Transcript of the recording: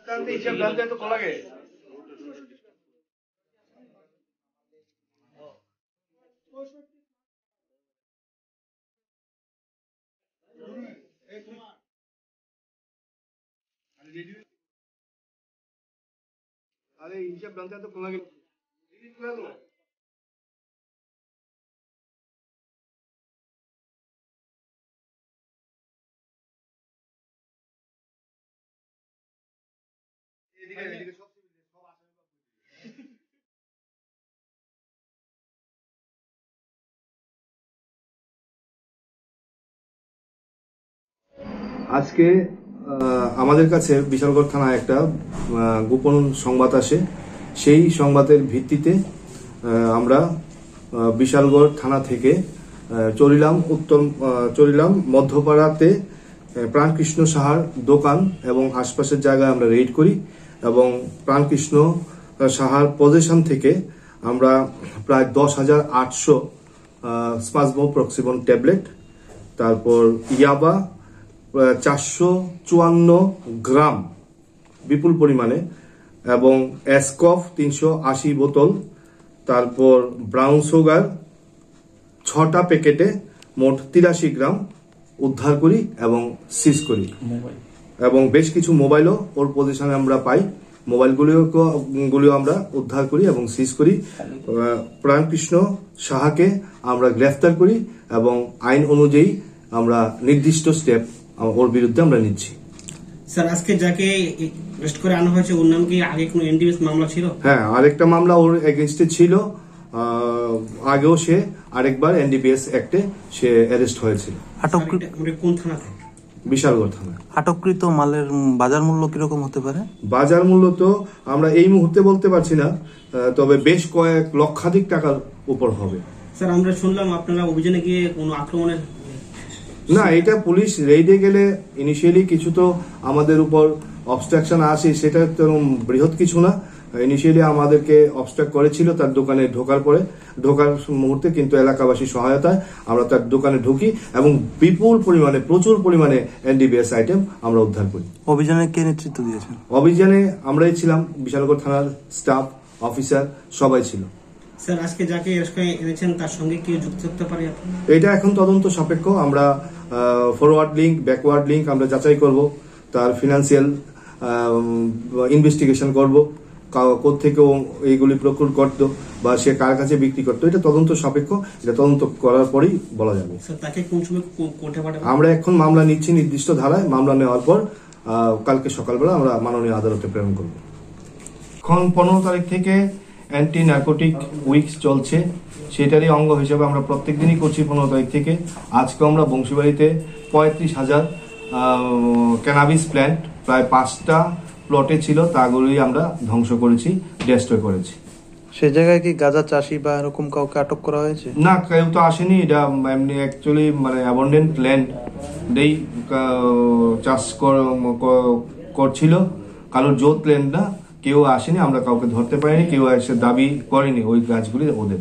আরে হিসাব জানতে তো কোন লাগে আজকে আমাদের কাছে বিশালগড় থানায় একটা গোপন সংবাদ আসে। সেই সংবাদের ভিত্তিতে আমরা বিশালগড় থানা থেকে চরিলাম মধ্যপাড়াতে প্রাণকৃষ্ণ সাহার দোকান এবং আশপাশের জায়গায় আমরা রেড করি এবং প্রাণকৃষ্ণ সাহার পজিশন থেকে আমরা প্রায় 10,800 স্পাজমোপ্রক্সিবন ট্যাবলেট, তারপর ইয়াবা 454 গ্রাম বিপুল পরিমাণে এবং এসকফ 380 বোতল, তারপর ব্রাউন সুগার 6টা প্যাকেটে মোট 83 গ্রাম উদ্ধার করি এবং সিজ করি এবং বেশ কিছু মোবাইলও ওর পজিশনে আমরা পাই। মোবাইলগুলিও আমরা উদ্ধার করি এবং সিজ করি। প্রাণকৃষ্ণ সাহাকে আমরা গ্রেফতার করি এবং আইন অনুযায়ী আমরা নির্দিষ্ট স্টেপ ওর বিরুদ্ধে আমরা নিচ্ছি। স্যার, আজকে যাকে অ্যারেস্ট করে আনা হয়েছে ওর নাম কি আগে কোনো এনডিপিএস মামলা ছিল? হ্যাঁ, আরেকটা মামলা ওর এগেইনস্টে ছিল। আগেও সে আরেকবার এনডিপিএস অ্যাক্টে সে অ্যারেস্ট হয়েছিল। কোন থানাতে? বিশালগড় থানা। আটককৃত মালের বাজার মূল্য কিরকম হতে পারে? বাজার মূল্য তো আমরা এই মুহূর্তে বলতে পারছি না, তবে বেশ কয়েক লক্ষাধিক টাকার উপর হবে। স্যার, আমরা শুনলাম আপনারা অভিযানে গিয়ে কোনো আক্রমণের না, এটা পুলিশ রেইডে গেলে ইনিশিয়ালি কিছু তো আমাদের উপর অবস্ট্রাকশন আসে, সেটা তো বৃহৎ কিছু না। ইনিশিয়ালি আমাদেরকে অবস্ট্রাক্ট করেছিল তার দোকানে ঢোকার মুহূর্তে, কিন্তু এলাকাবাসীর সহায়তায় আমরা তার দোকানে ঢুকি এবং বিপুল পরিমাণে প্রচুর পরিমাণে এনডিপিএস আইটেম আমরা উদ্ধার করি। অভিযানে কে নেতৃত্ব দিয়েছেন? অভিযানে আমরাই ছিলাম, বিশালগড় থানার স্টাফ অফিসার সবাই ছিল। স্যার, আজকে যাকে অ্যারেস্ট করে এনেছেন তার সঙ্গে কি যুক্ত থাকতে পারে? এটা এখন তদন্ত সাপেক্ষ। আমরা ফরওয়ার্ড লিঙ্ক ব্যাকওয়ার্ড লিঙ্ক আমরা যাচাই করব, তার ফিনান্সিয়াল ইনভেস্টিগেশন করব, কোত্থেকে এইগুলি প্রকুর করতো বা সে কার কাছে বিক্রি করতো। এটা তদন্ত সাপেক্ষ, এটা তদন্ত করার পরেই বলা যাবে। তাকে কোন সময় কোর্টে পাঠাবেন? আমরা এখন মামলা নিচ্ছি নির্দিষ্ট ধারায়। মামলা নেওয়ার পর কালকে সকালবেলা আমরা মাননীয় আদালতে প্রেরণ করব। এখন 15 তারিখ থেকে অ্যান্টি নার্কোটিক উইকস চলছে, সেটারই অঙ্গ হিসেবে আমরা প্রত্যেক দিনই করছি 15 তারিখ থেকে। আজকে আমরা বংশীবাড়িতে 35,000 ক্যানাবিস প্ল্যান্ট প্রায় 5টা প্লটে ছিল, তাগুলি আমরা ধ্বংস করেছি, ডেস্ট্রয় করেছি। সে জায়গায় কি গাঁজা চাষি বা এরকম কাউকে আটক করা হয়েছে? না, কেউ তো আসেনি। এটা এমনি অ্যাকচুয়ালি অ্যাবান্ডেন্ট ল্যান্ডেই চাষ করছিল, কারোর জোত ল্যান্ড না। কেউ আসেনি, আমরা কাউকে ধরতে পারিনি, কেউ এসে দাবি করেনি ওই গাছগুলি ওদের।